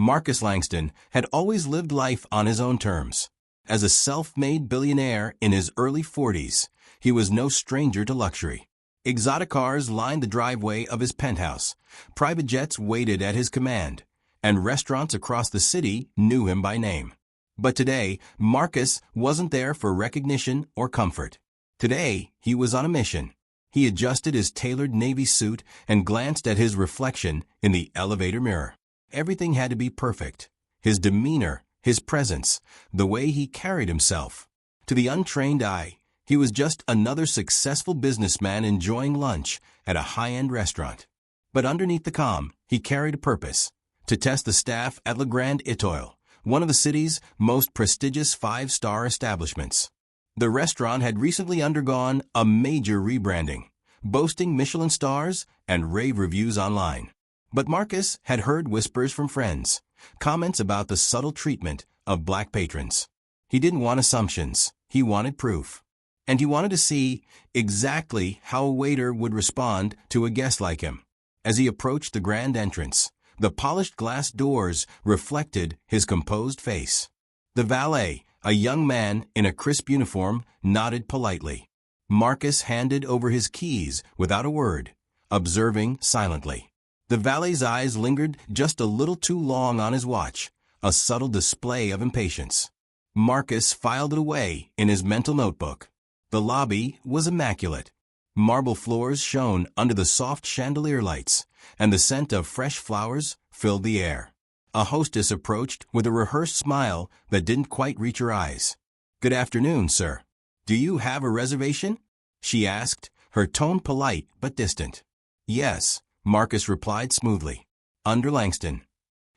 Marcus Langston had always lived life on his own terms. As a self-made billionaire in his early 40s, he was no stranger to luxury. Exotic cars lined the driveway of his penthouse, private jets waited at his command, and restaurants across the city knew him by name. But today, Marcus wasn't there for recognition or comfort. Today, he was on a mission. He adjusted his tailored navy suit and glanced at his reflection in the elevator mirror. Everything had to be perfect. His demeanor, his presence, the way he carried himself. To the untrained eye, he was just another successful businessman enjoying lunch at a high-end restaurant. But underneath the calm, he carried a purpose: to test the staff at Le Grand Etoile, one of the city's most prestigious five-star establishments. The restaurant had recently undergone a major rebranding, boasting Michelin stars and rave reviews online. But Marcus had heard whispers from friends, comments about the subtle treatment of black patrons. He didn't want assumptions, he wanted proof. And he wanted to see exactly how a waiter would respond to a guest like him. As he approached the grand entrance, the polished glass doors reflected his composed face. The valet, a young man in a crisp uniform, nodded politely. Marcus handed over his keys without a word, observing silently. The valet's eyes lingered just a little too long on his watch, a subtle display of impatience. Marcus filed it away in his mental notebook. The lobby was immaculate. Marble floors shone under the soft chandelier lights, and the scent of fresh flowers filled the air. A hostess approached with a rehearsed smile that didn't quite reach her eyes. "Good afternoon, sir. Do you have a reservation?" she asked, her tone polite but distant. "Yes," Marcus replied smoothly. "Under Langston."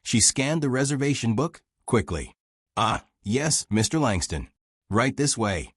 She scanned the reservation book quickly. "Ah, yes, Mr. Langston. Right this way."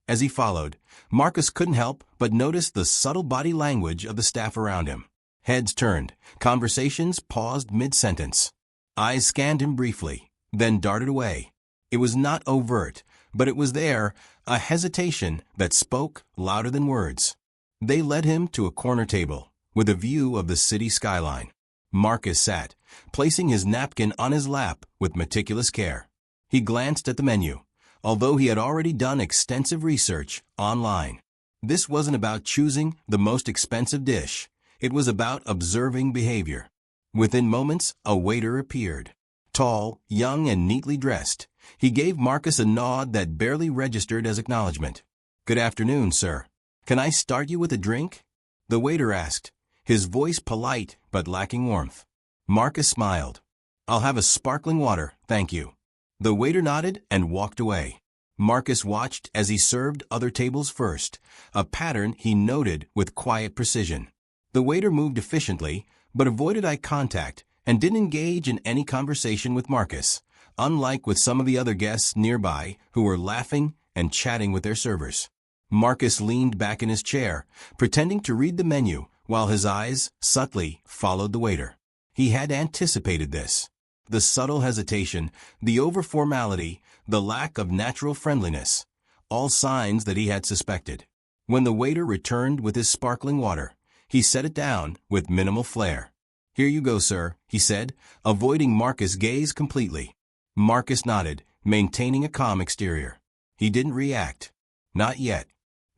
As he followed, Marcus couldn't help but notice the subtle body language of the staff around him. Heads turned, conversations paused mid-sentence. Eyes scanned him briefly, then darted away. It was not overt, but it was there, a hesitation that spoke louder than words. They led him to a corner table, with a view of the city skyline. Marcus sat, placing his napkin on his lap with meticulous care. He glanced at the menu, although he had already done extensive research online. This wasn't about choosing the most expensive dish. It was about observing behavior. Within moments, a waiter appeared. Tall, young, and neatly dressed, he gave Marcus a nod that barely registered as acknowledgement. "Good afternoon, sir. Can I start you with a drink?" the waiter asked, his voice polite but lacking warmth. Marcus smiled. "I'll have a sparkling water, thank you." The waiter nodded and walked away. Marcus watched as he served other tables first, a pattern he noted with quiet precision. The waiter moved efficiently, but avoided eye contact and didn't engage in any conversation with Marcus, unlike with some of the other guests nearby who were laughing and chatting with their servers. Marcus leaned back in his chair, pretending to read the menu while his eyes subtly followed the waiter. He had anticipated this. The subtle hesitation, the over-formality, the lack of natural friendliness, all signs that he had suspected. When the waiter returned with his sparkling water, he set it down with minimal flair. "Here you go, sir," he said, avoiding Marcus' gaze completely. Marcus nodded, maintaining a calm exterior. He didn't react. Not yet.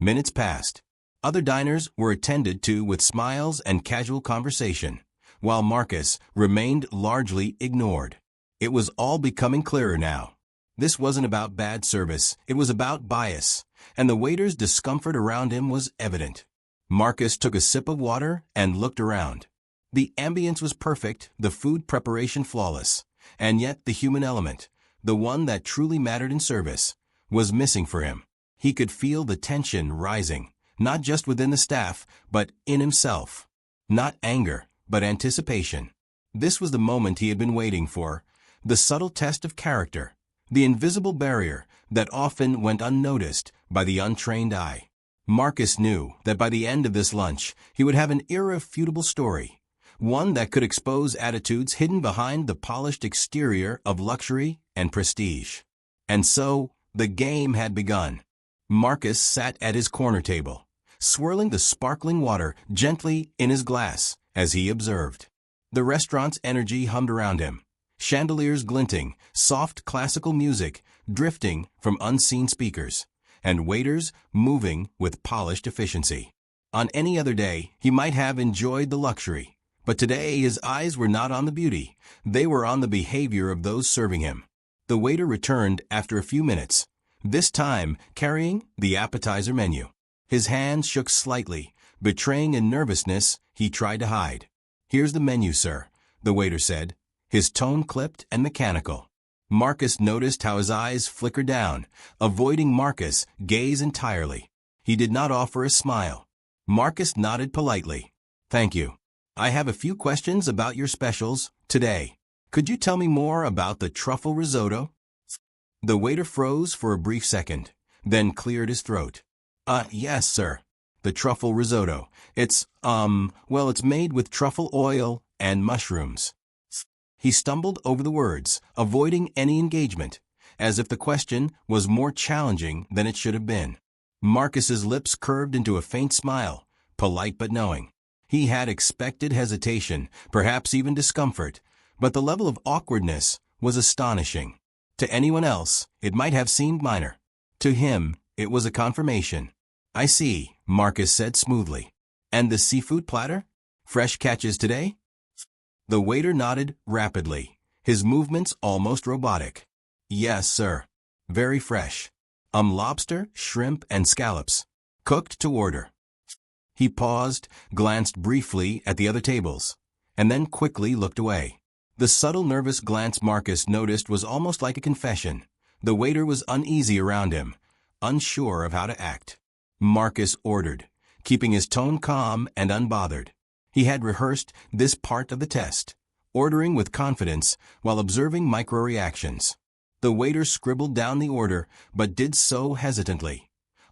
Minutes passed. Other diners were attended to with smiles and casual conversation, while Marcus remained largely ignored. It was all becoming clearer now. This wasn't about bad service, it was about bias, and the waiter's discomfort around him was evident. Marcus took a sip of water and looked around. The ambience was perfect, the food preparation flawless, and yet the human element, the one that truly mattered in service, was missing for him. He could feel the tension rising, not just within the staff, but in himself. Not anger, but anticipation. This was the moment he had been waiting for, the subtle test of character, the invisible barrier that often went unnoticed by the untrained eye. Marcus knew that by the end of this lunch, he would have an irrefutable story, one that could expose attitudes hidden behind the polished exterior of luxury and prestige. And so, the game had begun. Marcus sat at his corner table, swirling the sparkling water gently in his glass as he observed. The restaurant's energy hummed around him. chandeliers glinting, soft classical music drifting from unseen speakers, and waiters moving with polished efficiency. On any other day, he might have enjoyed the luxury, but today his eyes were not on the beauty, they were on the behavior of those serving him. The waiter returned after a few minutes, this time carrying the appetizer menu. His hands shook slightly, betraying a nervousness he tried to hide. "Here's the menu, sir," the waiter said, his tone clipped and mechanical. Marcus noticed how his eyes flickered down, avoiding Marcus' gaze entirely. He did not offer a smile. Marcus nodded politely. "Thank you. I have a few questions about your specials today. Could you tell me more about the truffle risotto?" The waiter froze for a brief second, then cleared his throat. Yes, sir. The truffle risotto. It's made with truffle oil and mushrooms." He stumbled over the words, avoiding any engagement, as if the question was more challenging than it should have been. Marcus's lips curved into a faint smile, polite but knowing. He had expected hesitation, perhaps even discomfort, but the level of awkwardness was astonishing. To anyone else, it might have seemed minor. To him, it was a confirmation. "I see," Marcus said smoothly. "And the seafood platter? Fresh catches today?" The waiter nodded rapidly, his movements almost robotic. "Yes, sir. Very fresh. Lobster, shrimp, and scallops. Cooked to order." He paused, glanced briefly at the other tables, and then quickly looked away. The subtle nervous glance Marcus noticed was almost like a confession. The waiter was uneasy around him, unsure of how to act. Marcus ordered, keeping his tone calm and unbothered. He had rehearsed this part of the test, ordering with confidence while observing micro-reactions. The waiter scribbled down the order, but did so hesitantly,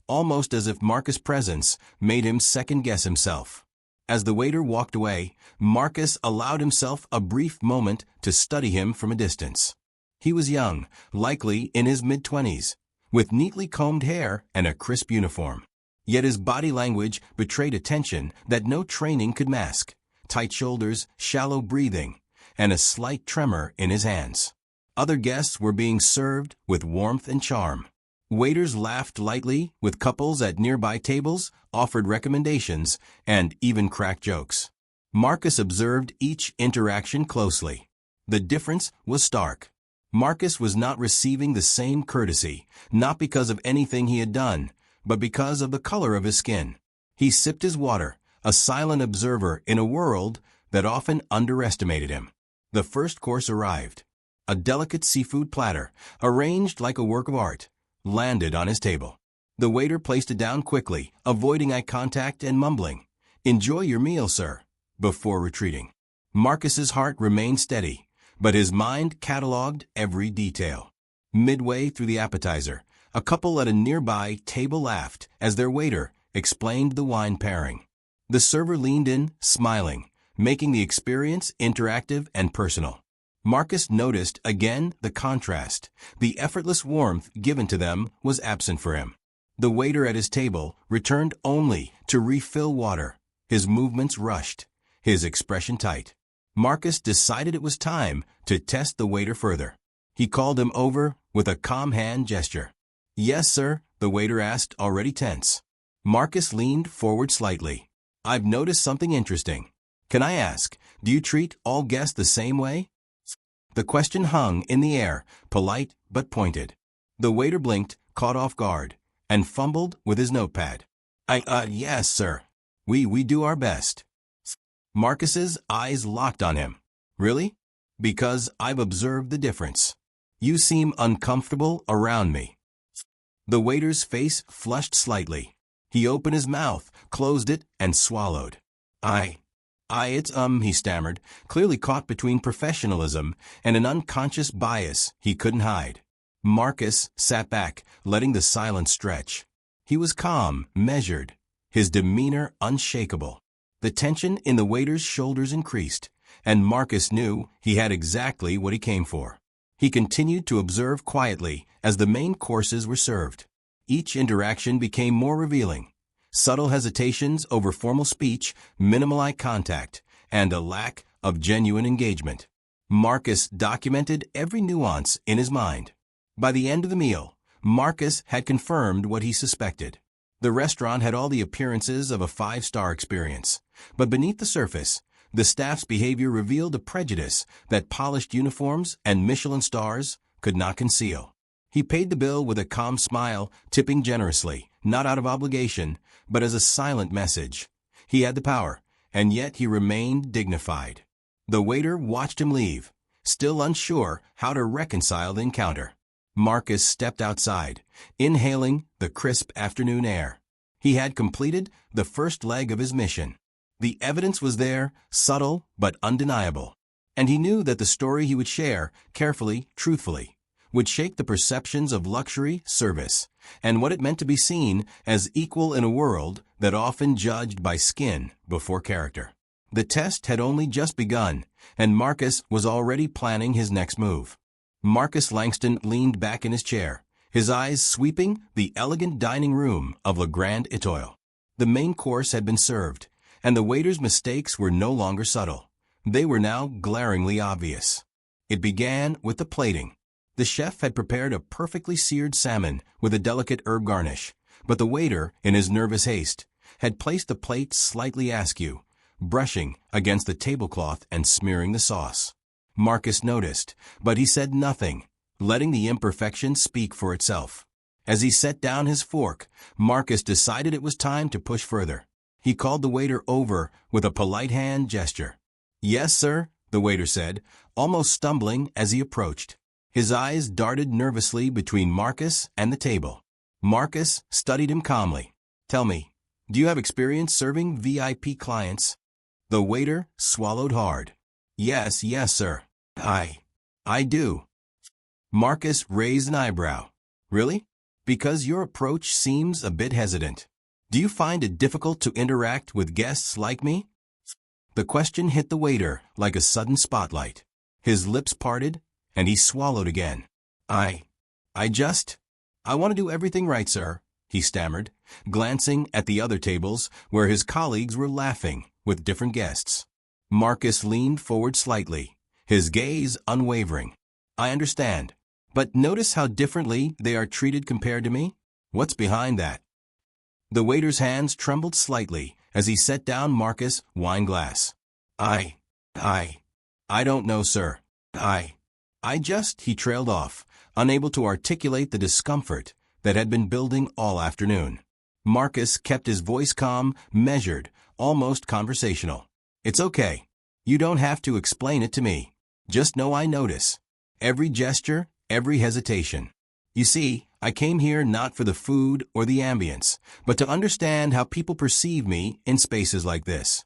almost as if Marcus' presence made him second-guess himself. As the waiter walked away, Marcus allowed himself a brief moment to study him from a distance. He was young, likely in his mid-20s, with neatly combed hair and a crisp uniform. Yet his body language betrayed a tension that no training could mask: tight shoulders, shallow breathing, and a slight tremor in his hands. Other guests were being served with warmth and charm. Waiters laughed lightly with couples at nearby tables, offered recommendations, and even cracked jokes. Marcus observed each interaction closely. The difference was stark. Marcus was not receiving the same courtesy, not because of anything he had done, but because of the color of his skin. He sipped his water, a silent observer in a world that often underestimated him. The first course arrived. A delicate seafood platter, arranged like a work of art, landed on his table. The waiter placed it down quickly, avoiding eye contact and mumbling, "Enjoy your meal, sir," before retreating. Marcus's heart remained steady, but his mind catalogued every detail. Midway through the appetizer, a couple at a nearby table laughed as their waiter explained the wine pairing. The server leaned in, smiling, making the experience interactive and personal. Marcus noticed again the contrast. The effortless warmth given to them was absent for him. The waiter at his table returned only to refill water, his movements rushed, his expression tight. Marcus decided it was time to test the waiter further. He called him over with a calm hand gesture. "Yes, sir," the waiter asked, already tense. Marcus leaned forward slightly. "I've noticed something interesting. Can I ask, do you treat all guests the same way?" The question hung in the air, polite but pointed. The waiter blinked, caught off guard, and fumbled with his notepad. Yes, sir. We do our best." Marcus's eyes locked on him. "Really? Because I've observed the difference. You seem uncomfortable around me." The waiter's face flushed slightly. He opened his mouth, closed it, and swallowed. He stammered, clearly caught between professionalism and an unconscious bias he couldn't hide. Marcus sat back, letting the silence stretch. He was calm, measured, his demeanor unshakable. The tension in the waiter's shoulders increased, and Marcus knew he had exactly what he came for. He continued to observe quietly as the main courses were served. Each interaction became more revealing. Subtle hesitations over formal speech, minimal eye contact, and a lack of genuine engagement. Marcus documented every nuance in his mind. By the end of the meal, Marcus had confirmed what he suspected. The restaurant had all the appearances of a five-star experience, but beneath the surface, the staff's behavior revealed a prejudice that polished uniforms and Michelin stars could not conceal. He paid the bill with a calm smile, tipping generously, not out of obligation, but as a silent message. He had the power, and yet he remained dignified. The waiter watched him leave, still unsure how to reconcile the encounter. Marcus stepped outside, inhaling the crisp afternoon air. He had completed the first leg of his mission. The evidence was there, subtle but undeniable. And he knew that the story he would share, carefully, truthfully, would shake the perceptions of luxury, service, and what it meant to be seen as equal in a world that often judged by skin before character. The test had only just begun, and Marcus was already planning his next move. Marcus Langston leaned back in his chair, his eyes sweeping the elegant dining room of Le Grand Etoile. The main course had been served, and the waiter's mistakes were no longer subtle. They were now glaringly obvious. It began with the plating. The chef had prepared a perfectly seared salmon with a delicate herb garnish, but the waiter, in his nervous haste, had placed the plate slightly askew, brushing against the tablecloth and smearing the sauce. Marcus noticed, but he said nothing, letting the imperfection speak for itself. As he set down his fork, Marcus decided it was time to push further. He called the waiter over with a polite hand gesture. "Yes, sir," the waiter said, almost stumbling as he approached. His eyes darted nervously between Marcus and the table. Marcus studied him calmly. "Tell me, do you have experience serving VIP clients?" The waiter swallowed hard. Yes, sir. I do." Marcus raised an eyebrow. "Really? Because your approach seems a bit hesitant. Do you find it difficult to interact with guests like me?" The question hit the waiter like a sudden spotlight. His lips parted, and he swallowed again. I want to do everything right, sir," he stammered, glancing at the other tables where his colleagues were laughing with different guests. Marcus leaned forward slightly, his gaze unwavering. "I understand, but notice how differently they are treated compared to me? What's behind that?" The waiter's hands trembled slightly as he set down Marcus' wine glass. I don't know, sir. He trailed off, unable to articulate the discomfort that had been building all afternoon. Marcus kept his voice calm, measured, almost conversational. "It's okay. You don't have to explain it to me. Just know I notice. Every gesture, every hesitation. You see, I came here not for the food or the ambience, but to understand how people perceive me in spaces like this."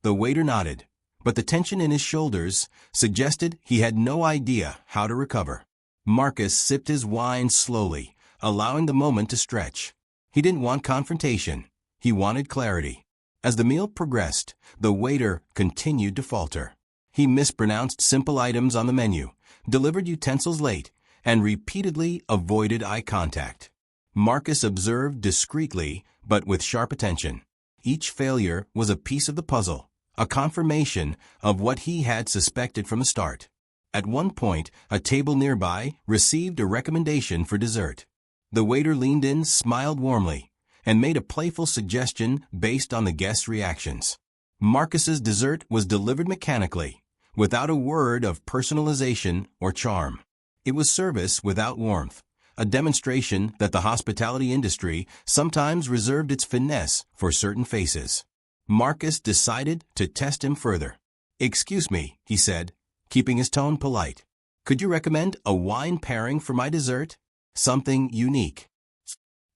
The waiter nodded, but the tension in his shoulders suggested he had no idea how to recover. Marcus sipped his wine slowly, allowing the moment to stretch. He didn't want confrontation. He wanted clarity. As the meal progressed, the waiter continued to falter. He mispronounced simple items on the menu, delivered utensils late, and repeatedly avoided eye contact. Marcus observed discreetly, but with sharp attention. Each failure was a piece of the puzzle, a confirmation of what he had suspected from the start. At one point, a table nearby received a recommendation for dessert. The waiter leaned in, smiled warmly, and made a playful suggestion based on the guests' reactions. Marcus's dessert was delivered mechanically, without a word of personalization or charm. It was service without warmth, a demonstration that the hospitality industry sometimes reserved its finesse for certain faces. Marcus decided to test him further. "Excuse me," he said, keeping his tone polite. "Could you recommend a wine pairing for my dessert? Something unique."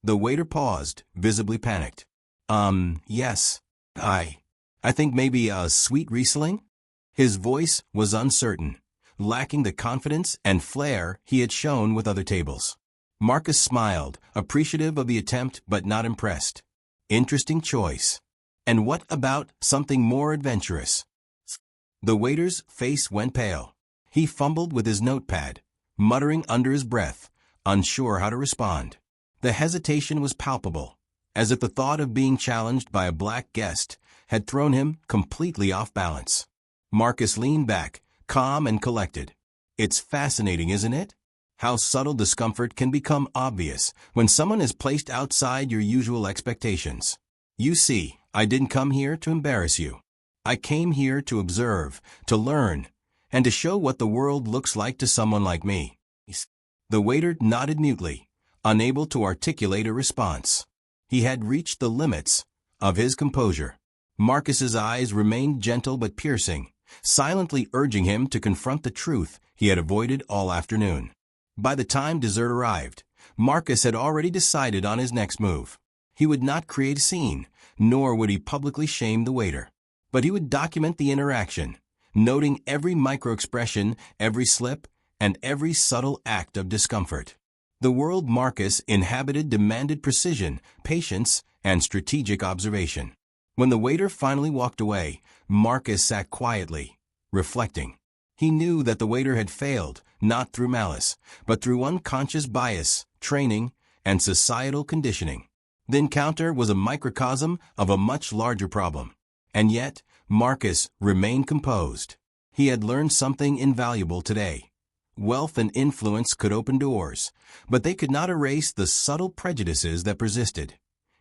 The waiter paused, visibly panicked. Yes. I think maybe a sweet Riesling?" His voice was uncertain, lacking the confidence and flair he had shown with other tables. Marcus smiled, appreciative of the attempt but not impressed. "Interesting choice. And what about something more adventurous?" The waiter's face went pale. He fumbled with his notepad, muttering under his breath, unsure how to respond. The hesitation was palpable, as if the thought of being challenged by a black guest had thrown him completely off balance. Marcus leaned back, calm and collected. It's fascinating, isn't it? How subtle discomfort can become obvious when someone is placed outside your usual expectations. You see, I didn't come here to embarrass you. I came here to observe, to learn, and to show what the world looks like to someone like me. The waiter nodded mutely, unable to articulate a response. He had reached the limits of his composure. Marcus's eyes remained gentle but piercing, silently urging him to confront the truth he had avoided all afternoon. By the time dessert arrived, Marcus had already decided on his next move. He would not create a scene, nor would he publicly shame the waiter. But he would document the interaction, noting every microexpression, every slip, and every subtle act of discomfort. The world Marcus inhabited demanded precision, patience, and strategic observation. When the waiter finally walked away, Marcus sat quietly, reflecting. He knew that the waiter had failed, not through malice, but through unconscious bias, training, and societal conditioning. The encounter was a microcosm of a much larger problem. And yet, Marcus remained composed. He had learned something invaluable today. Wealth and influence could open doors, but they could not erase the subtle prejudices that persisted,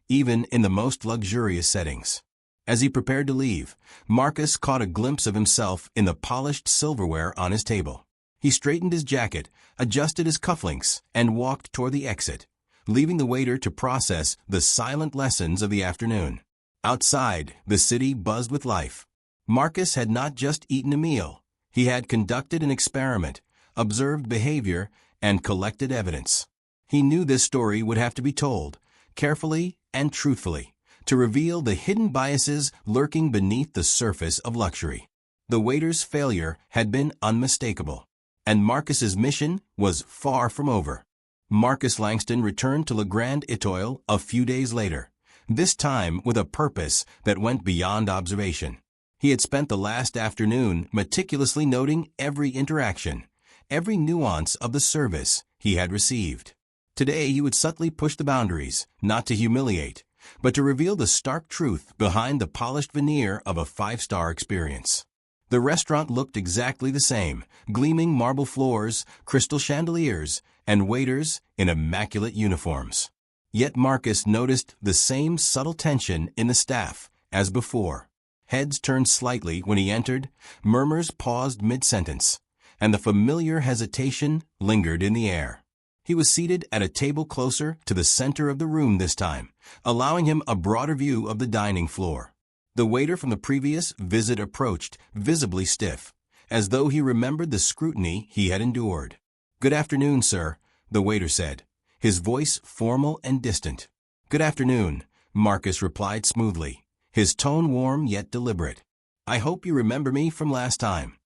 even in the most luxurious settings. As he prepared to leave, Marcus caught a glimpse of himself in the polished silverware on his table. He straightened his jacket, adjusted his cufflinks, and walked toward the exit, leaving the waiter to process the silent lessons of the afternoon. Outside, the city buzzed with life. Marcus had not just eaten a meal. He had conducted an experiment, observed behavior, and collected evidence. He knew this story would have to be told, carefully and truthfully, to reveal the hidden biases lurking beneath the surface of luxury. The waiter's failure had been unmistakable, and Marcus's mission was far from over. Marcus Langston returned to Le Grand Etoile a few days later, this time with a purpose that went beyond observation. He had spent the last afternoon meticulously noting every interaction, every nuance of the service he had received. Today he would subtly push the boundaries, not to humiliate, but to reveal the stark truth behind the polished veneer of a five-star experience. The restaurant looked exactly the same, gleaming marble floors, crystal chandeliers, and waiters in immaculate uniforms. Yet Marcus noticed the same subtle tension in the staff as before. Heads turned slightly when he entered, murmurs paused mid-sentence, and the familiar hesitation lingered in the air. He was seated at a table closer to the center of the room this time, allowing him a broader view of the dining floor. The waiter from the previous visit approached, visibly stiff, as though he remembered the scrutiny he had endured. "Good afternoon, sir," the waiter said, his voice formal and distant. "Good afternoon," Marcus replied smoothly, his tone warm yet deliberate. "I hope you remember me from last time."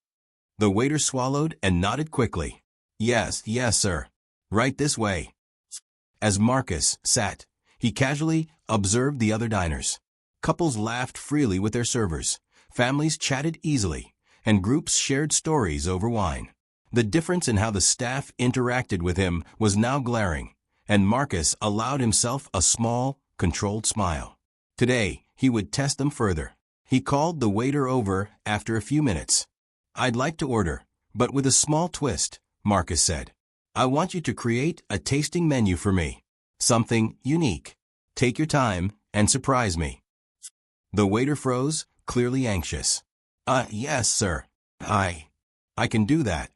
The waiter swallowed and nodded quickly. Yes, sir. Right this way." As Marcus sat, he casually observed the other diners. Couples laughed freely with their servers, families chatted easily, and groups shared stories over wine. The difference in how the staff interacted with him was now glaring, and Marcus allowed himself a small, controlled smile. Today, he would test them further. He called the waiter over after a few minutes. "I'd like to order, but with a small twist," Marcus said. "I want you to create a tasting menu for me. Something unique. Take your time and surprise me." The waiter froze, clearly anxious. Yes, sir. I can do that."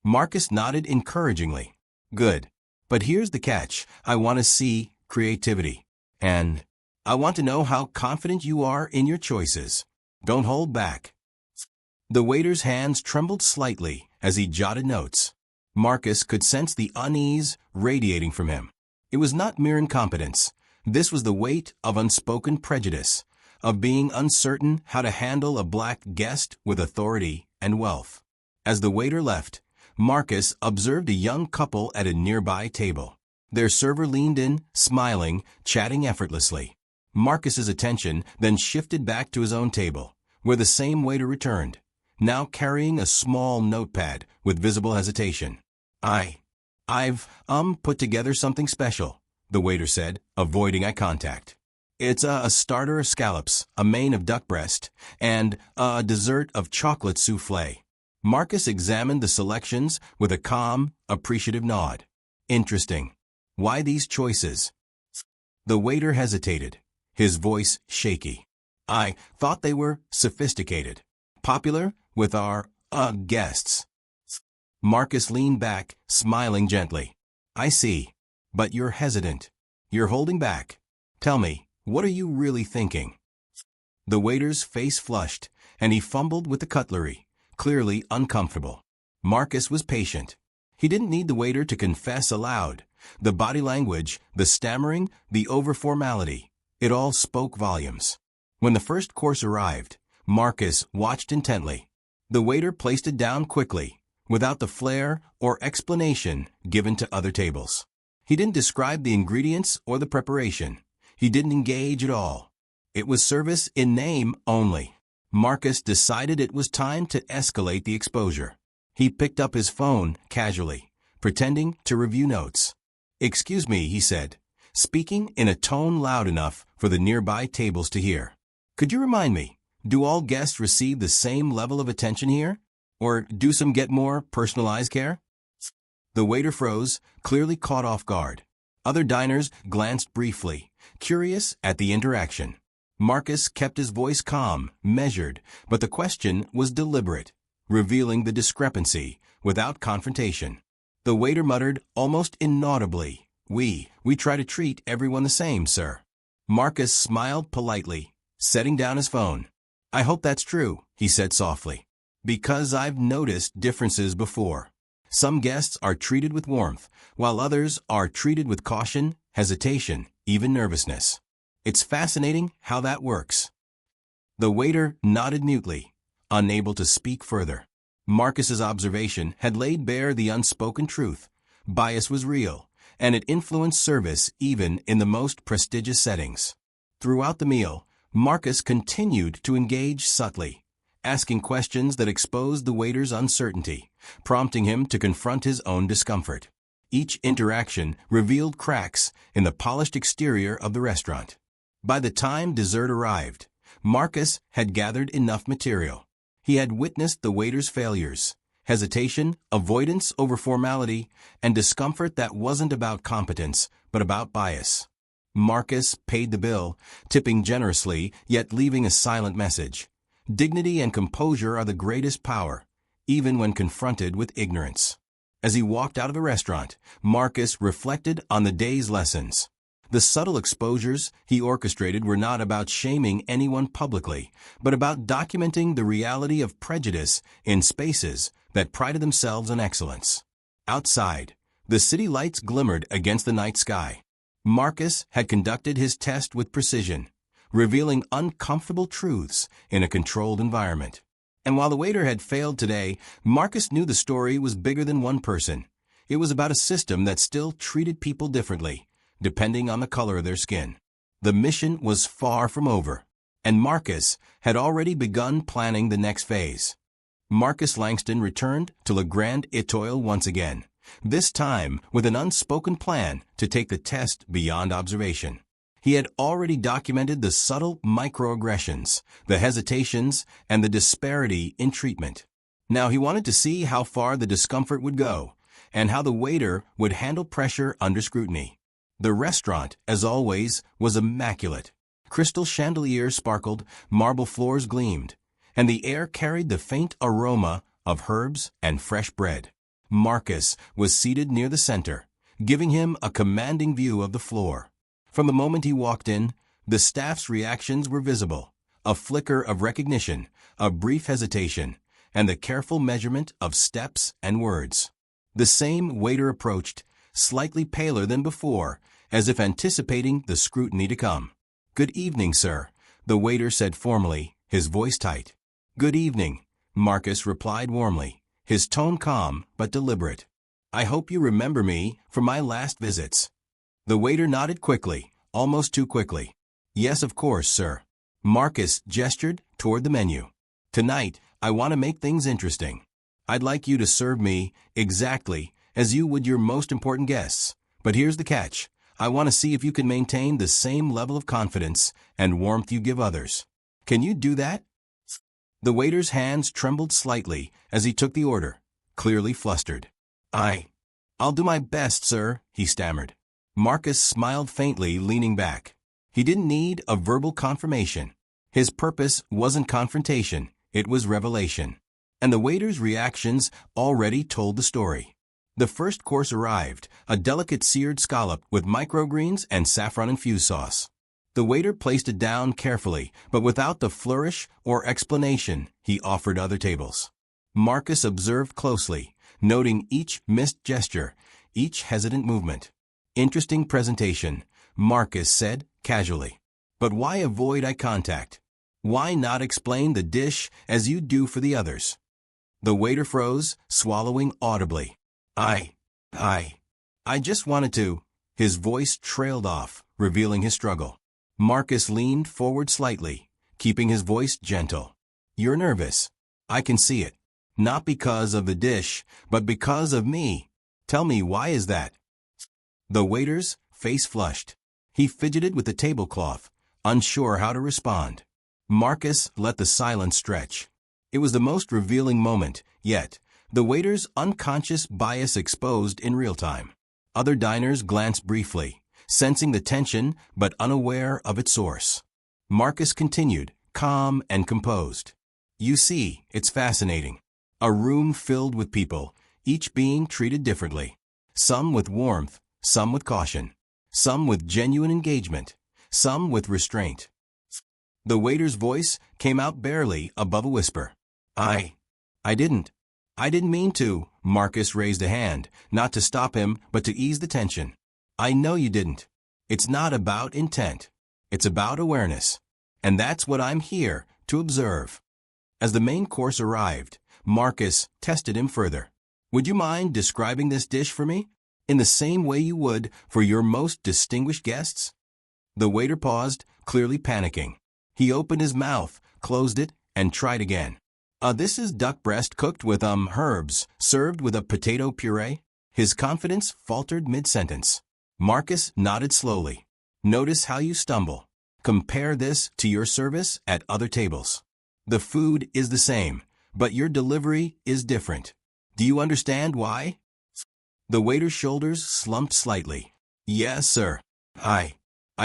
Marcus nodded encouragingly. "Good. But here's the catch. I want to see creativity. And I want to know how confident you are in your choices. Don't hold back." The waiter's hands trembled slightly as he jotted notes. Marcus could sense the unease radiating from him. It was not mere incompetence. This was the weight of unspoken prejudice, of being uncertain how to handle a black guest with authority and wealth. As the waiter left, Marcus observed a young couple at a nearby table. Their server leaned in, smiling, chatting effortlessly. Marcus's attention then shifted back to his own table, where the same waiter returned, now carrying a small notepad with visible hesitation. I've put together something special," the waiter said, avoiding eye contact. "It's a starter of scallops, a main of duck breast, and a dessert of chocolate soufflé." Marcus examined the selections with a calm, appreciative nod. Interesting. Why these choices? The waiter hesitated, his voice shaky. I thought they were sophisticated. Popular with our, guests. Marcus leaned back, smiling gently. I see. But you're hesitant. You're holding back. Tell me, what are you really thinking? The waiter's face flushed, and he fumbled with the cutlery, clearly uncomfortable. Marcus was patient. He didn't need the waiter to confess aloud. The body language, the stammering, the over-formality, it all spoke volumes. When the first course arrived, Marcus watched intently. The waiter placed it down quickly, without the flair or explanation given to other tables. He didn't describe the ingredients or the preparation. He didn't engage at all. It was service in name only. Marcus decided it was time to escalate the exposure. He picked up his phone casually, pretending to review notes. Excuse me, he said, speaking in a tone loud enough for the nearby tables to hear. Could you remind me, do all guests receive the same level of attention here? Or do some get more personalized care? The waiter froze, clearly caught off guard. Other diners glanced briefly, curious at the interaction. Marcus kept his voice calm, measured, but the question was deliberate, revealing the discrepancy without confrontation. The waiter muttered, almost inaudibly, We try to treat everyone the same, sir. Marcus smiled politely, setting down his phone. I hope that's true, he said softly. Because I've noticed differences before. Some guests are treated with warmth, while others are treated with caution, hesitation, even nervousness. It's fascinating how that works. The waiter nodded mutely, unable to speak further. Marcus's observation had laid bare the unspoken truth. Bias was real, and it influenced service even in the most prestigious settings. Throughout the meal, Marcus continued to engage subtly, asking questions that exposed the waiter's uncertainty, prompting him to confront his own discomfort. Each interaction revealed cracks in the polished exterior of the restaurant. By the time dessert arrived, Marcus had gathered enough material. He had witnessed the waiter's failures, hesitation, avoidance over formality, and discomfort that wasn't about competence, but about bias. Marcus paid the bill, tipping generously, yet leaving a silent message. Dignity and composure are the greatest power, even when confronted with ignorance. As he walked out of the restaurant, Marcus reflected on the day's lessons. The subtle exposures he orchestrated were not about shaming anyone publicly, but about documenting the reality of prejudice in spaces that prided themselves on excellence. Outside, the city lights glimmered against the night sky. Marcus had conducted his test with precision, revealing uncomfortable truths in a controlled environment. And while the waiter had failed today, Marcus knew the story was bigger than one person. It was about a system that still treated people differently, depending on the color of their skin. The mission was far from over, and Marcus had already begun planning the next phase. Marcus Langston returned to Le Grand Étoile once again, this time with an unspoken plan to take the test beyond observation. He had already documented the subtle microaggressions, the hesitations, and the disparity in treatment. Now he wanted to see how far the discomfort would go, and how the waiter would handle pressure under scrutiny. The restaurant, as always, was immaculate. Crystal chandeliers sparkled, marble floors gleamed, and the air carried the faint aroma of herbs and fresh bread. Marcus was seated near the center, giving him a commanding view of the floor. From the moment he walked in, the staff's reactions were visible. A flicker of recognition, a brief hesitation, and the careful measurement of steps and words. The same waiter approached, slightly paler than before, as if anticipating the scrutiny to come. Good evening, sir, the waiter said formally, his voice tight. Good evening, Marcus replied warmly, his tone calm but deliberate. I hope you remember me from my last visits. The waiter nodded quickly, almost too quickly. Yes, of course, sir. Marcus gestured toward the menu. Tonight, I want to make things interesting. I'd like you to serve me exactly as you would your most important guests. But here's the catch. I want to see if you can maintain the same level of confidence and warmth you give others. Can you do that? The waiter's hands trembled slightly as he took the order, clearly flustered. I'll do my best, sir, he stammered. Marcus smiled faintly, leaning back. He didn't need a verbal confirmation. His purpose wasn't confrontation, it was revelation. And the waiter's reactions already told the story. The first course arrived, a delicate seared scallop with microgreens and saffron-infused sauce. The waiter placed it down carefully, but without the flourish or explanation he offered other tables. Marcus observed closely, noting each missed gesture, each hesitant movement. Interesting presentation, Marcus said casually. But why avoid eye contact? Why not explain the dish as you do for the others? The waiter froze, swallowing audibly. I just wanted to. His voice trailed off, revealing his struggle. Marcus leaned forward slightly, keeping his voice gentle. You're nervous. I can see it. Not because of the dish, but because of me. Tell me, why is that? The waiter's face flushed. He fidgeted with the tablecloth, unsure how to respond. Marcus let the silence stretch. It was the most revealing moment, yet, the waiter's unconscious bias exposed in real time. Other diners glanced briefly, sensing the tension but unaware of its source. Marcus continued, calm and composed. You see, it's fascinating. A room filled with people, each being treated differently. Some with warmth, some with caution. Some with genuine engagement, some with restraint. The waiter's voice came out barely above a whisper. I didn't mean to. Marcus raised a hand, not to stop him, but to ease the tension. I know you didn't. It's not about intent. It's about awareness. And that's what I'm here to observe. As the main course arrived, Marcus tested him further. Would you mind describing this dish for me? In the same way you would for your most distinguished guests? The waiter paused, clearly panicking. He opened his mouth, closed it, and tried again. This is duck breast cooked with herbs, served with a potato puree. His confidence faltered mid-sentence. Marcus nodded slowly. Notice how you stumble. Compare this to your service at other tables. The food is the same, but your delivery is different. Do you understand why? The waiter's shoulders slumped slightly. Yes, sir. I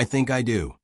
think I do.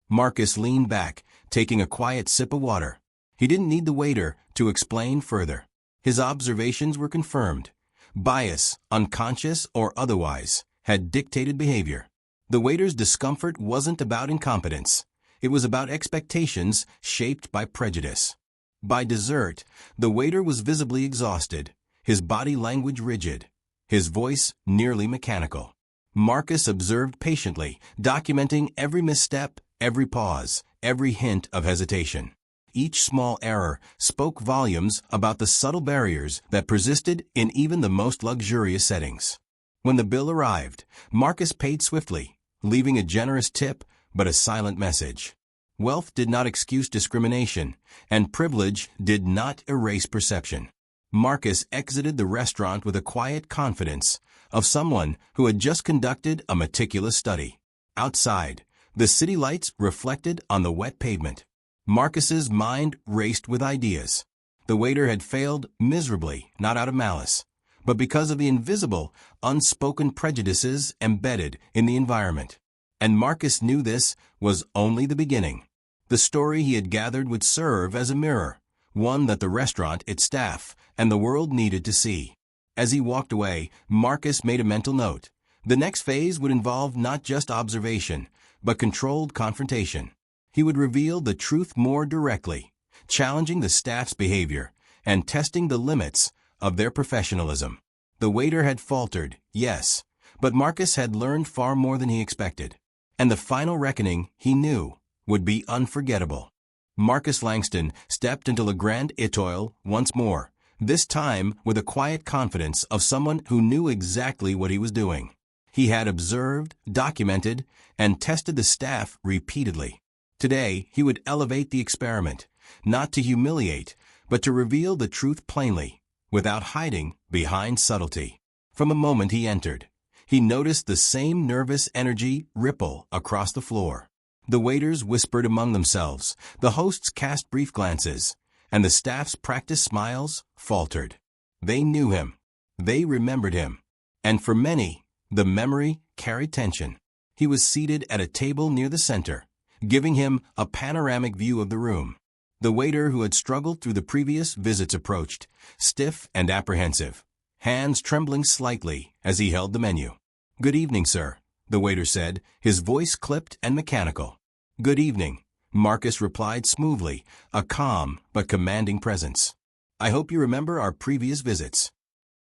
Marcus leaned back, taking a quiet sip of water. He didn't need the waiter to explain further. His observations were confirmed. Bias, unconscious or otherwise, had dictated behavior. The waiter's discomfort wasn't about incompetence. It was about expectations shaped by prejudice. By dessert, the waiter was visibly exhausted, his body language rigid, his voice nearly mechanical. Marcus observed patiently, documenting every misstep, every pause, every hint of hesitation. Each small error spoke volumes about the subtle barriers that persisted in even the most luxurious settings. When the bill arrived, Marcus paid swiftly, leaving a generous tip but a silent message. Wealth did not excuse discrimination, and privilege did not erase perception. Marcus exited the restaurant with a quiet confidence of someone who had just conducted a meticulous study. Outside, the city lights reflected on the wet pavement. Marcus's mind raced with ideas. The waiter had failed miserably, not out of malice, but because of the invisible, unspoken prejudices embedded in the environment. And Marcus knew this was only the beginning. The story he had gathered would serve as a mirror, one that the restaurant, its staff, and the world needed to see. As he walked away, Marcus made a mental note. The next phase would involve not just observation, but controlled confrontation. He would reveal the truth more directly, challenging the staff's behavior and testing the limits of their professionalism. The waiter had faltered, yes, but Marcus had learned far more than he expected. And the final reckoning, he knew, would be unforgettable. Marcus Langston stepped into Le Grand Étoile once more, this time with a quiet confidence of someone who knew exactly what he was doing. He had observed, documented, and tested the staff repeatedly. Today, he would elevate the experiment, not to humiliate, but to reveal the truth plainly, without hiding behind subtlety. From the moment he entered, he noticed the same nervous energy ripple across the floor. The waiters whispered among themselves, the hosts cast brief glances, and the staff's practiced smiles faltered. They knew him. They remembered him. And for many, the memory carried tension. He was seated at a table near the center, giving him a panoramic view of the room. The waiter who had struggled through the previous visits approached, stiff and apprehensive, hands trembling slightly as he held the menu. "Good evening, sir," the waiter said, his voice clipped and mechanical. "Good evening," Marcus replied smoothly, a calm but commanding presence. "I hope you remember our previous visits."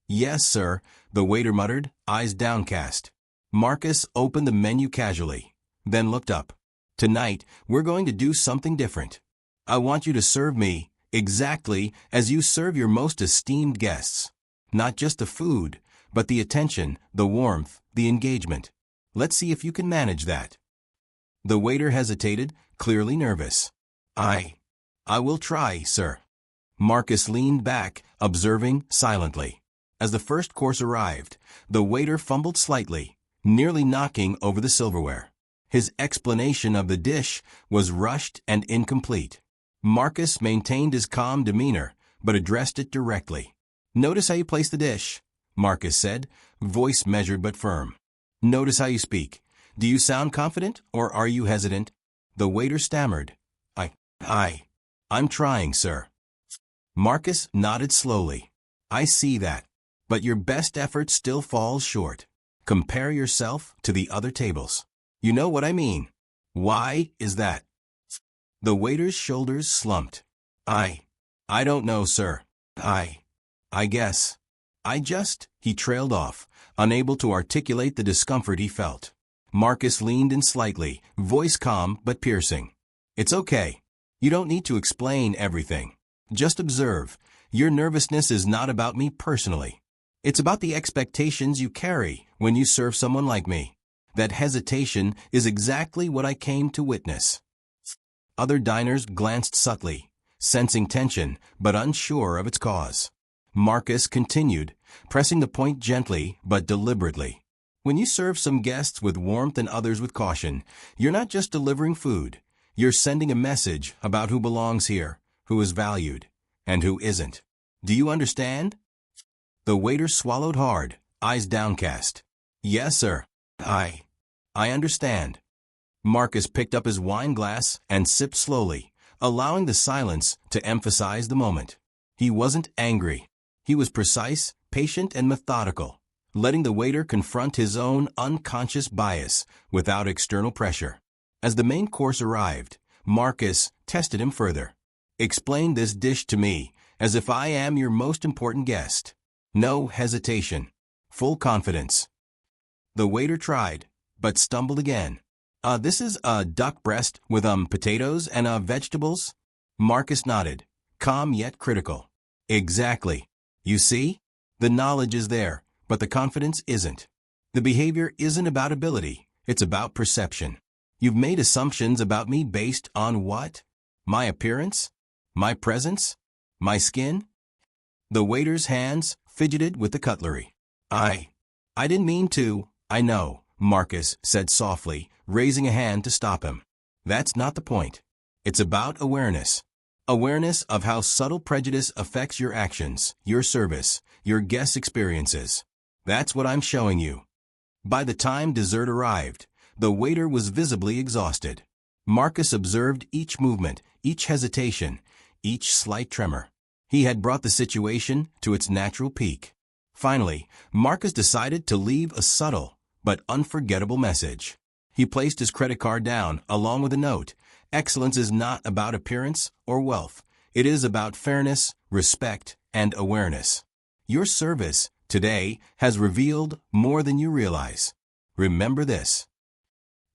"Yes, sir," the waiter muttered, eyes downcast. Marcus opened the menu casually, then looked up. "Tonight, we're going to do something different. I want you to serve me exactly as you serve your most esteemed guests. Not just the food, but the attention, the warmth, the engagement. Let's see if you can manage that." The waiter hesitated, clearly nervous. I will try, sir." Marcus leaned back, observing silently. As the first course arrived, the waiter fumbled slightly, nearly knocking over the silverware. His explanation of the dish was rushed and incomplete. Marcus maintained his calm demeanor, but addressed it directly. "Notice how you place the dish," Marcus said, voice measured but firm. "Notice how you speak. Do you sound confident, or are you hesitant?" The waiter stammered. I'm trying, sir." Marcus nodded slowly. "I see that. But your best effort still falls short. Compare yourself to the other tables. You know what I mean. Why is that?" The waiter's shoulders slumped. I don't know, sir. I guess. He trailed off, unable to articulate the discomfort he felt. Marcus leaned in slightly, voice calm but piercing. "It's okay. You don't need to explain everything. Just observe. Your nervousness is not about me personally. It's about the expectations you carry when you serve someone like me. That hesitation is exactly what I came to witness." Other diners glanced subtly, sensing tension but unsure of its cause. Marcus continued, pressing the point gently but deliberately. "When you serve some guests with warmth and others with caution, you're not just delivering food. You're sending a message about who belongs here, who is valued, and who isn't. Do you understand?" The waiter swallowed hard, eyes downcast. "Yes, sir. I understand." Marcus picked up his wine glass and sipped slowly, allowing the silence to emphasize the moment. He wasn't angry. He was precise, patient, and methodical, letting the waiter confront his own unconscious bias without external pressure. As the main course arrived, Marcus tested him further. "Explain this dish to me as if I am your most important guest. No hesitation. Full confidence." The waiter tried, but stumbled again. This is a duck breast with potatoes and vegetables?" Marcus nodded, calm yet critical. "Exactly. You see? The knowledge is there, but the confidence isn't. The behavior isn't about ability, it's about perception. You've made assumptions about me based on what? My appearance? My presence? My skin?" The waiter's hands fidgeted with the cutlery. I didn't mean to, I know," Marcus said softly, raising a hand to stop him. "That's not the point. It's about awareness. Awareness of how subtle prejudice affects your actions, your service, your guest experiences. That's what I'm showing you." By the time dessert arrived, the waiter was visibly exhausted. Marcus observed each movement, each hesitation, each slight tremor. He had brought the situation to its natural peak. Finally, Marcus decided to leave a subtle but unforgettable message. He placed his credit card down, along with a note. Excellence is not about appearance or wealth. It is about fairness, respect, and awareness. Your service today has revealed more than you realize. Remember this.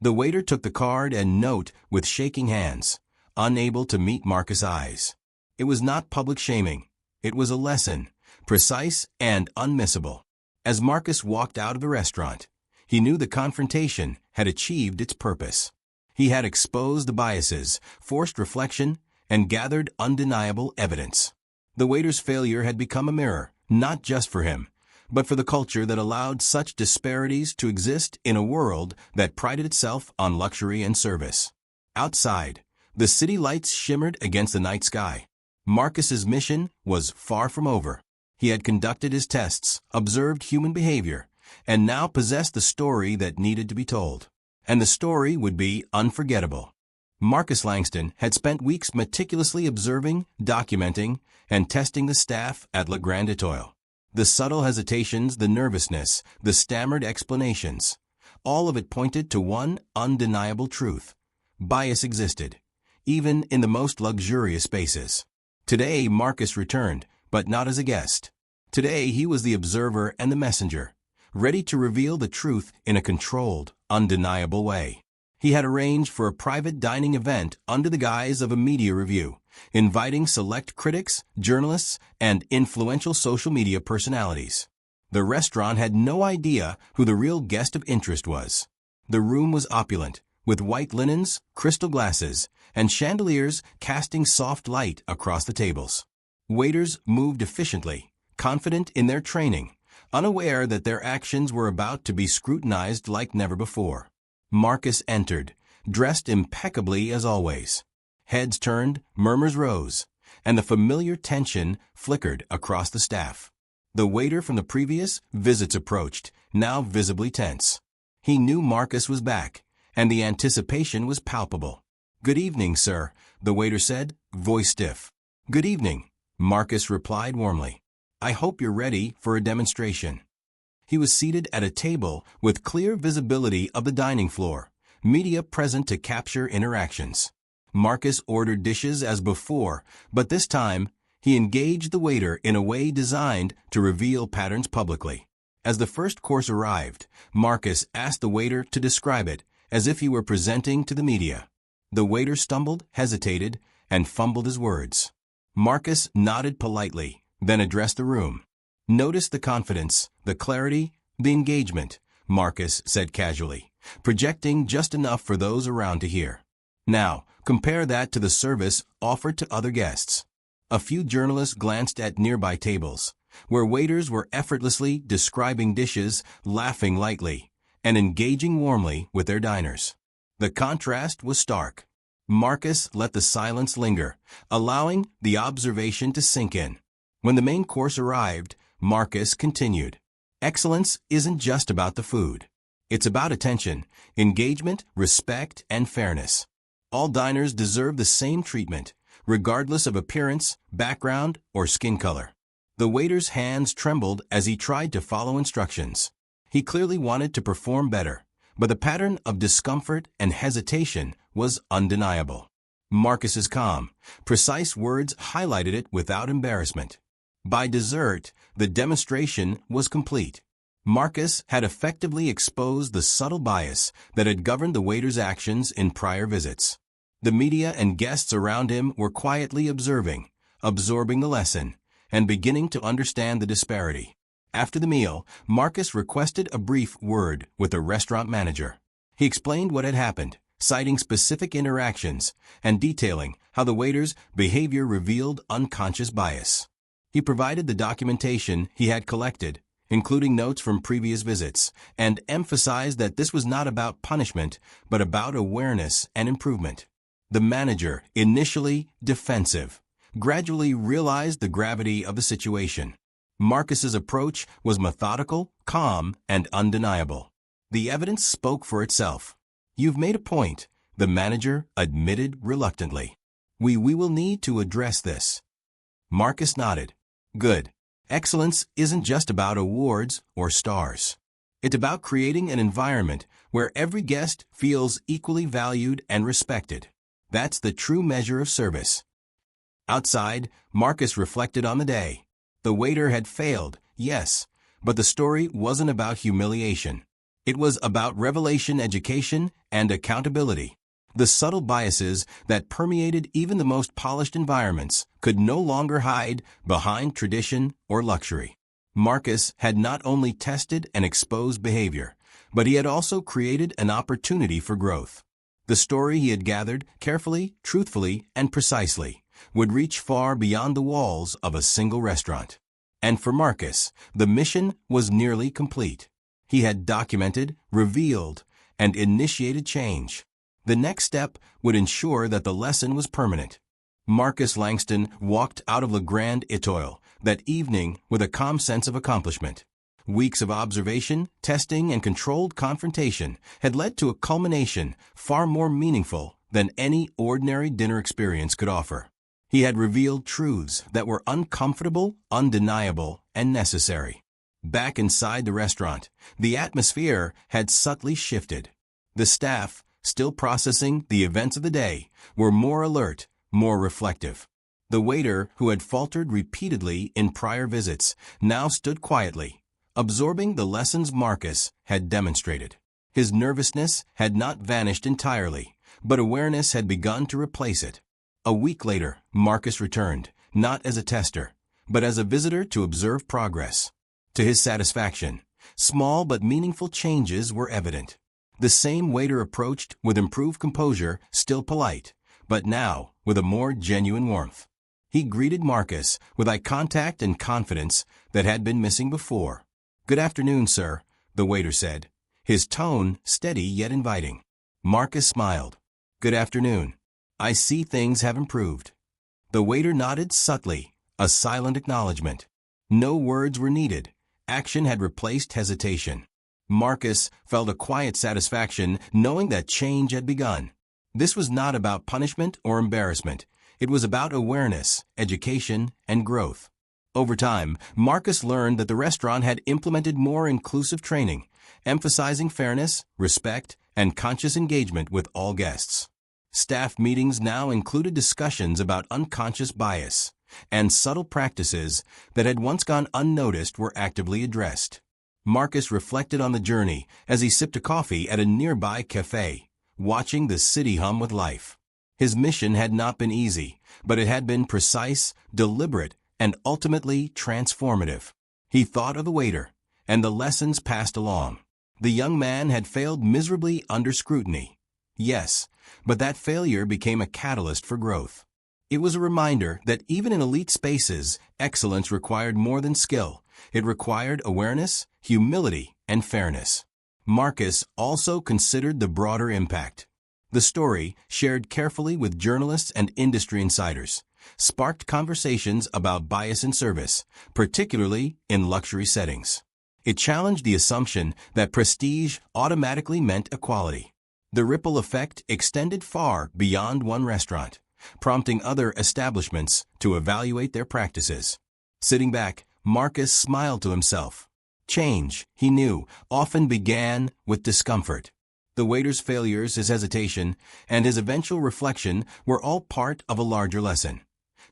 The waiter took the card and note with shaking hands, unable to meet Marcus' eyes. It was not public shaming. It was a lesson, precise and unmissable. As Marcus walked out of the restaurant, he knew the confrontation had achieved its purpose. He had exposed the biases, forced reflection, and gathered undeniable evidence. The waiter's failure had become a mirror, not just for him, but for the culture that allowed such disparities to exist in a world that prided itself on luxury and service. Outside, the city lights shimmered against the night sky. Marcus's mission was far from over. He had conducted his tests, observed human behavior, and now possessed the story that needed to be told. And the story would be unforgettable. Marcus Langston had spent weeks meticulously observing, documenting, and testing the staff at Le Grand Étoile. The subtle hesitations, the nervousness, the stammered explanations, all of it pointed to one undeniable truth. Bias existed, even in the most luxurious spaces. Today, Marcus returned, but not as a guest. Today, he was the observer and the messenger, ready to reveal the truth in a controlled, undeniable way. He had arranged for a private dining event under the guise of a media review, inviting select critics, journalists, and influential social media personalities. The restaurant had no idea who the real guest of interest was. The room was opulent, with white linens, crystal glasses, and chandeliers casting soft light across the tables. Waiters moved efficiently, confident in their training, unaware that their actions were about to be scrutinized like never before. Marcus entered, dressed impeccably as always. Heads turned, murmurs rose, and the familiar tension flickered across the staff. The waiter from the previous visits approached, now visibly tense. He knew Marcus was back, and the anticipation was palpable. "Good evening, sir," the waiter said, voice stiff. "Good evening," Marcus replied warmly. "I hope you're ready for a demonstration." He was seated at a table with clear visibility of the dining floor, media present to capture interactions. Marcus ordered dishes as before, but this time, he engaged the waiter in a way designed to reveal patterns publicly. As the first course arrived, Marcus asked the waiter to describe it as if he were presenting to the media. The waiter stumbled, hesitated, and fumbled his words. Marcus nodded politely, then addressed the room. "Notice the confidence, the clarity, the engagement," Marcus said casually, projecting just enough for those around to hear. "Now, compare that to the service offered to other guests." A few journalists glanced at nearby tables, where waiters were effortlessly describing dishes, laughing lightly, and engaging warmly with their diners. The contrast was stark. Marcus let the silence linger, allowing the observation to sink in. When the main course arrived, Marcus continued. "Excellence isn't just about the food. It's about attention, engagement, respect, and fairness. All diners deserve the same treatment, regardless of appearance, background, or skin color." The waiter's hands trembled as he tried to follow instructions. He clearly wanted to perform better, but the pattern of discomfort and hesitation was undeniable. Marcus's calm, precise words highlighted it without embarrassment. By dessert, the demonstration was complete. Marcus had effectively exposed the subtle bias that had governed the waiter's actions in prior visits. The media and guests around him were quietly observing, absorbing the lesson, and beginning to understand the disparity. After the meal, Marcus requested a brief word with the restaurant manager. He explained what had happened, citing specific interactions and detailing how the waiter's behavior revealed unconscious bias. He provided the documentation he had collected, including notes from previous visits, and emphasized that this was not about punishment, but about awareness and improvement. The manager, initially defensive, gradually realized the gravity of the situation. Marcus's approach was methodical, calm, and undeniable. The evidence spoke for itself. "You've made a point," the manager admitted reluctantly. We will need to address this." Marcus nodded. "Good. Excellence isn't just about awards or stars. It's about creating an environment where every guest feels equally valued and respected. That's the true measure of service." Outside, Marcus reflected on the day. The waiter had failed, yes, but the story wasn't about humiliation. It was about revelation, education, and accountability. The subtle biases that permeated even the most polished environments could no longer hide behind tradition or luxury. Marcus had not only tested and exposed behavior, but he had also created an opportunity for growth. The story he had gathered carefully, truthfully, and precisely would reach far beyond the walls of a single restaurant. And for Marcus, the mission was nearly complete. He had documented, revealed, and initiated change. The next step would ensure that the lesson was permanent. Marcus Langston walked out of Le Grand Étoile that evening with a calm sense of accomplishment. Weeks of observation, testing, and controlled confrontation had led to a culmination far more meaningful than any ordinary dinner experience could offer. He had revealed truths that were uncomfortable, undeniable, and necessary. Back inside the restaurant, the atmosphere had subtly shifted. The staff, still processing the events of the day, were more alert, more reflective. The waiter, who had faltered repeatedly in prior visits, now stood quietly, absorbing the lessons Marcus had demonstrated. His nervousness had not vanished entirely, but awareness had begun to replace it. A week later, Marcus returned, not as a tester, but as a visitor to observe progress. To his satisfaction, small but meaningful changes were evident. The same waiter approached with improved composure, still polite, but now with a more genuine warmth. He greeted Marcus with eye contact and confidence that had been missing before. "Good afternoon, sir," the waiter said, his tone steady yet inviting. Marcus smiled. "Good afternoon. I see things have improved." The waiter nodded subtly, a silent acknowledgement. No words were needed. Action had replaced hesitation. Marcus felt a quiet satisfaction knowing that change had begun. This was not about punishment or embarrassment. It was about awareness, education, and growth. Over time, Marcus learned that the restaurant had implemented more inclusive training, emphasizing fairness, respect, and conscious engagement with all guests. Staff meetings now included discussions about unconscious bias, and subtle practices that had once gone unnoticed were actively addressed. Marcus reflected on the journey as he sipped a coffee at a nearby cafe, watching the city hum with life. His mission had not been easy, but it had been precise, deliberate, and ultimately transformative. He thought of the waiter, and the lessons passed along. The young man had failed miserably under scrutiny. Yes, but that failure became a catalyst for growth. It was a reminder that even in elite spaces, excellence required more than skill. It required awareness, humility, and fairness. Marcus also considered the broader impact. The story, shared carefully with journalists and industry insiders, sparked conversations about bias in service, particularly in luxury settings. It challenged the assumption that prestige automatically meant equality. The ripple effect extended far beyond one restaurant, prompting other establishments to evaluate their practices. Sitting back, Marcus smiled to himself. Change, he knew, often began with discomfort. The waiter's failures, his hesitation, and his eventual reflection were all part of a larger lesson.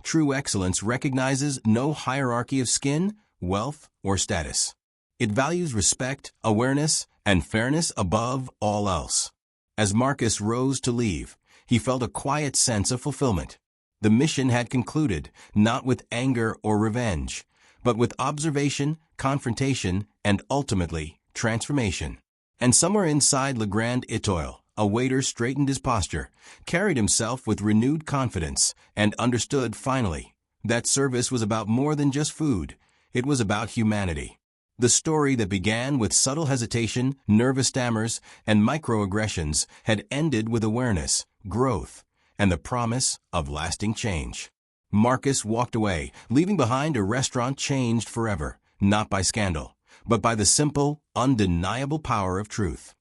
True excellence recognizes no hierarchy of skin, wealth, or status. It values respect, awareness, and fairness above all else. As Marcus rose to leave, he felt a quiet sense of fulfillment. The mission had concluded, not with anger or revenge, but with observation, confrontation, and ultimately, transformation. And somewhere inside Le Grand Étoile, a waiter straightened his posture, carried himself with renewed confidence, and understood finally that service was about more than just food. It was about humanity. The story that began with subtle hesitation, nervous stammers, and microaggressions had ended with awareness, growth, and the promise of lasting change. Marcus walked away, leaving behind a restaurant changed forever, not by scandal, but by the simple, undeniable power of truth.